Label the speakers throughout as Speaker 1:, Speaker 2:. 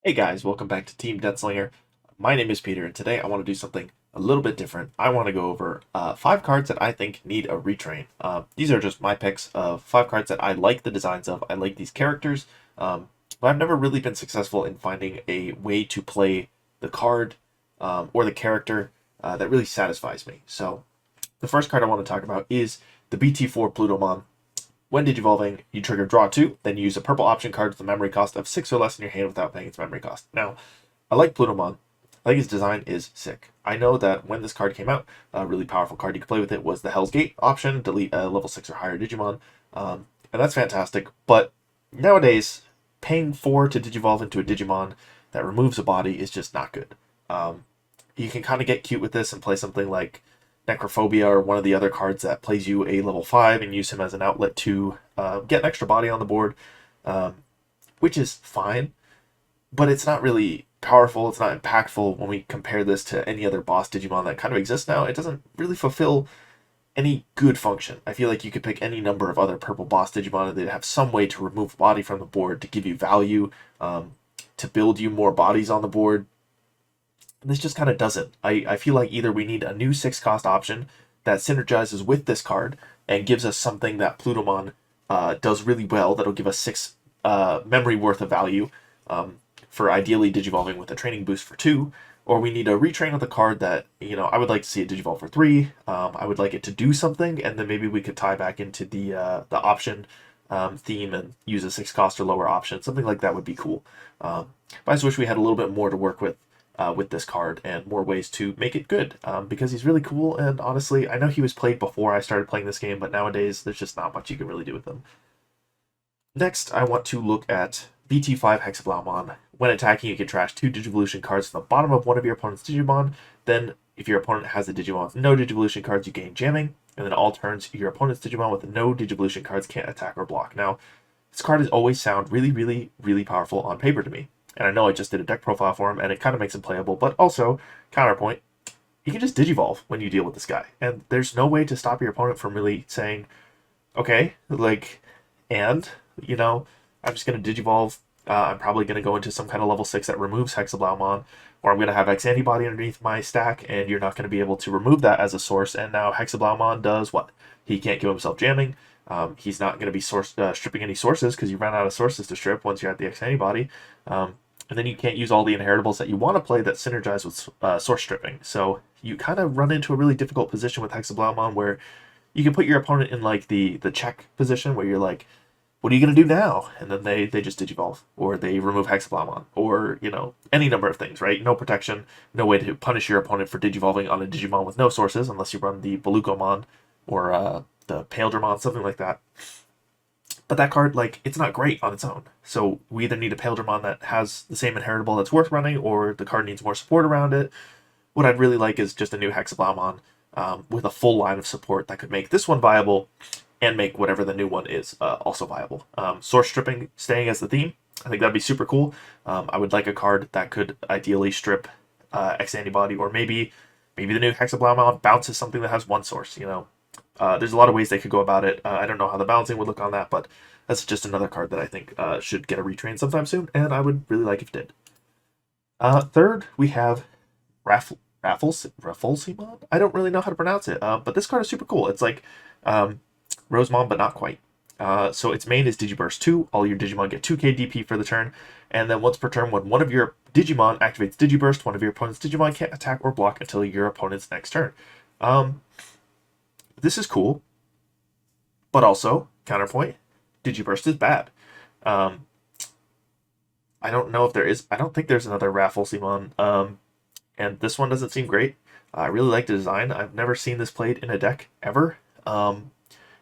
Speaker 1: Hey guys, welcome back to Team Slinger. My name is Peter, and today I want to do something a little bit different. I want to go over 5 cards that I think need a retrain. These are just my picks of 5 cards that I like the designs of. I like these characters, but I've never really been successful in finding a way to play the card or the character that really satisfies me. So the first card I want to talk about is the BT4 Plutomon. When digivolving, you trigger draw 2, then you use a purple option card with a memory cost of 6 or less in your hand without paying its memory cost. Now, I like Plutomon. I think his design is sick. I know that when this card came out, a really powerful card you could play with it was the Hell's Gate option, delete a level 6 or higher Digimon, and that's fantastic. But nowadays, paying 4 to digivolve into a Digimon that removes a body is just not good. You can kind of get cute with this and play something like Necrophobia or one of the other cards that plays you a level 5 and use him as an outlet to get an extra body on the board, which is fine, but it's not really powerful, it's not impactful when we compare this to any other boss Digimon that kind of exists now. It doesn't really fulfill any good function. I feel like you could pick any number of other purple boss Digimon and they'd have some way to remove a body from the board to give you value, to build you more bodies on the board. This just kind of doesn't. I feel like either we need a new 6 cost option that synergizes with this card and gives us something that Plutomon does really well that'll give us 6 memory worth of value for ideally digivolving with a training boost for 2, or we need a retrain of the card that, I would like to see it digivolve for 3. I would like it to do something, and then maybe we could tie back into the option theme and use a 6 cost or lower option. Something like that would be cool. But I just wish we had a little bit more to work with this card and more ways to make it good, because he's really cool. And honestly, I know he was played before I started playing this game, but nowadays there's just not much you can really do with him. Next, I want to look at BT5 Hexablamon. When attacking, you can trash 2 Digivolution cards from the bottom of one of your opponent's Digimon. Then, if your opponent has a Digimon with no Digivolution cards, you gain jamming. And then all turns, your opponent's Digimon with no Digivolution cards can't attack or block. Now, this card has always sounded really, really, really powerful on paper to me. And I know I just did a deck profile for him, and it kind of makes him playable, but also, counterpoint, you can just digivolve when you deal with this guy. And there's no way to stop your opponent from really saying, okay, and, I'm just going to digivolve. I'm probably going to go into some kind of level 6 that removes Hexablamon, or I'm going to have X antibody underneath my stack, and you're not going to be able to remove that as a source. And now Hexablamon does what? He can't give himself jamming. He's not going to be stripping any sources because you ran out of sources to strip once you're at the X antibody. And then you can't use all the inheritables that you want to play that synergize with source stripping. So you kind of run into a really difficult position with Hexablamon where you can put your opponent in like the check position where you're like, what are you going to do now? And then they just digivolve, or they remove Hexablamon, or, any number of things, right? No protection, no way to punish your opponent for digivolving on a Digimon with no sources unless you run the Balukomon or the Paildramon, something like that. But that card, it's not great on its own. So we either need a Paildramon that has the same inheritable that's worth running, or the card needs more support around it. What I'd really like is just a new Hexablamon with a full line of support that could make this one viable and make whatever the new one is also viable. Source stripping staying as the theme, I think that'd be super cool. I would like a card that could ideally strip X Antibody, or maybe the new Hexablamon bounces something that has one source, there's a lot of ways they could go about it. I don't know how the balancing would look on that, but that's just another card that I think should get a retrain sometime soon, and I would really like if it did. Third, we have Raffles. I don't really know how to pronounce it, but this card is super cool. It's like Rosenon, but not quite. So its main is Digiburst 2. All your Digimon get 2k DP for the turn, and then once per turn, when one of your Digimon activates Digiburst, one of your opponent's Digimon can't attack or block until your opponent's next turn. This is cool, but also, counterpoint, Digiburst is bad. I don't know if there is. I don't think there's another Rafflesimon, and this one doesn't seem great. I really like the design. I've never seen this played in a deck, ever. And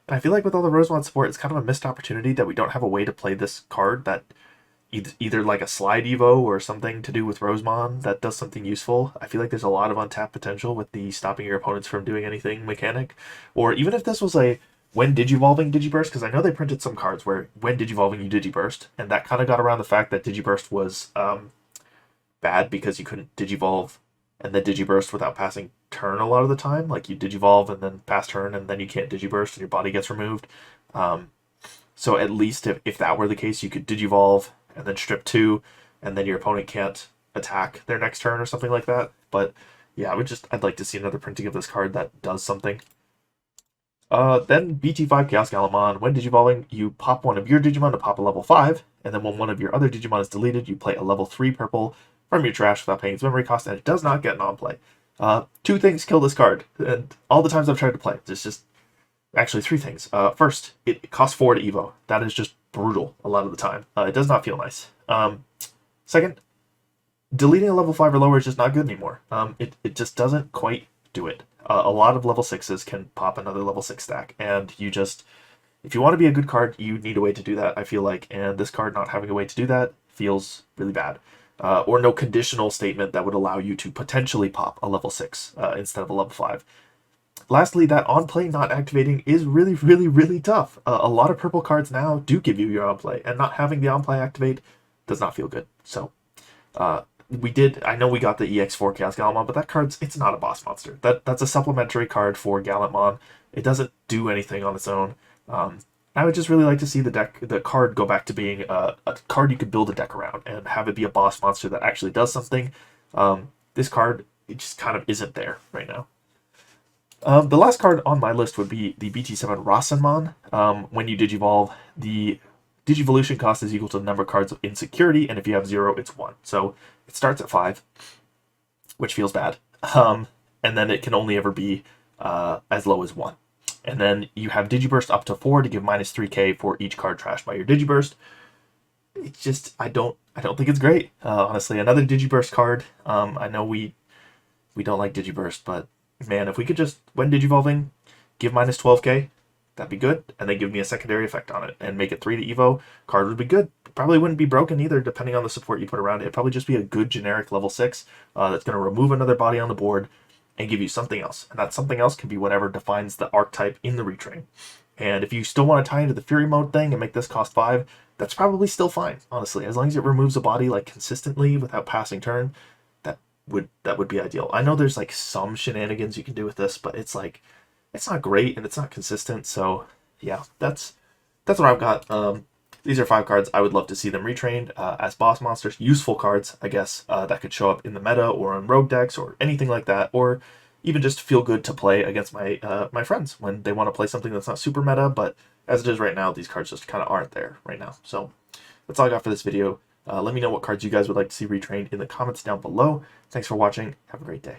Speaker 1: I feel like with all the Rosenon support, it's kind of a missed opportunity that we don't have a way to play this card that either like a slide evo or something to do with Rosemon that does something useful. I feel like there's a lot of untapped potential with the stopping your opponents from doing anything mechanic. Or even if this was a when digivolving Digiburst, because I know they printed some cards where when digivolving you Digiburst, and that kind of got around the fact that Digiburst was bad because you couldn't digivolve and then Digiburst without passing turn a lot of the time. Like you digivolve and then pass turn and then you can't Digiburst and your body gets removed. So at least if that were the case, you could digivolve and then strip 2 and then your opponent can't attack their next turn or something like that. But yeah, I'd like to see another printing of this card that does something. Then BT5 Chaos Galamon. When digivolving, you pop one of your Digimon to pop a level 5, and then when one of your other Digimon is deleted, you play a level 3 purple from your trash without paying its memory cost, and it does not get non-play. Two things kill this card, and all the times I've tried to play it, it's just... Actually, three things. First, it costs 4 to Evo. That is just brutal a lot of the time. It does not feel nice. Second, deleting a level 5 or lower is just not good anymore. It just doesn't quite do it. A lot of level 6s can pop another level 6 stack, and you just... If you want to be a good card, you need a way to do that, I feel like, and this card not having a way to do that feels really bad. Or no conditional statement that would allow you to potentially pop a level 6 instead of a level 5. Lastly, that on-play not activating is really, really, really tough. A lot of purple cards now do give you your on-play, and not having the on-play activate does not feel good. So, I know we got the EX4 Chaos Galamon, but that card's, it's not a boss monster. That's a supplementary card for Galamon. It doesn't do anything on its own. I would just really like to see the card go back to being a card you could build a deck around, and have it be a boss monster that actually does something. This card, it just kind of isn't there right now. The last card on my list would be the BT7 Rosenon. When you digivolve, the digivolution cost is equal to the number of cards of insecurity, and if you have 0, it's 1. So it starts at 5, which feels bad. And then it can only ever be as low as 1. And then you have Digiburst up to 4 to give minus 3k for each card trashed by your Digiburst. It's just, I don't think it's great. Honestly, another Digiburst card. I know we don't like Digiburst, but man, if we could just, when digivolving, give minus 12k, that'd be good, and then give me a secondary effect on it, and make it 3 to Evo, card would be good. Probably wouldn't be broken either, depending on the support you put around it. It'd probably just be a good generic level 6 that's going to remove another body on the board and give you something else. And that something else can be whatever defines the archetype in the retrain. And if you still want to tie into the Fury Mode thing and make this cost 5, that's probably still fine, honestly. As long as it removes a body like consistently without passing turn, that would be ideal. I know there's like some shenanigans you can do with this, but it's like, it's not great and it's not consistent. So yeah, that's what I've got. These are 5 cards. I would love to see them retrained as boss monsters, useful cards, I guess, that could show up in the meta or on rogue decks or anything like that, or even just feel good to play against my my friends when they want to play something that's not super meta. But as it is right now, these cards just kind of aren't there right now. So that's all I got for this video. Let me know what cards you guys would like to see retrained in the comments down below. Thanks for watching. Have a great day.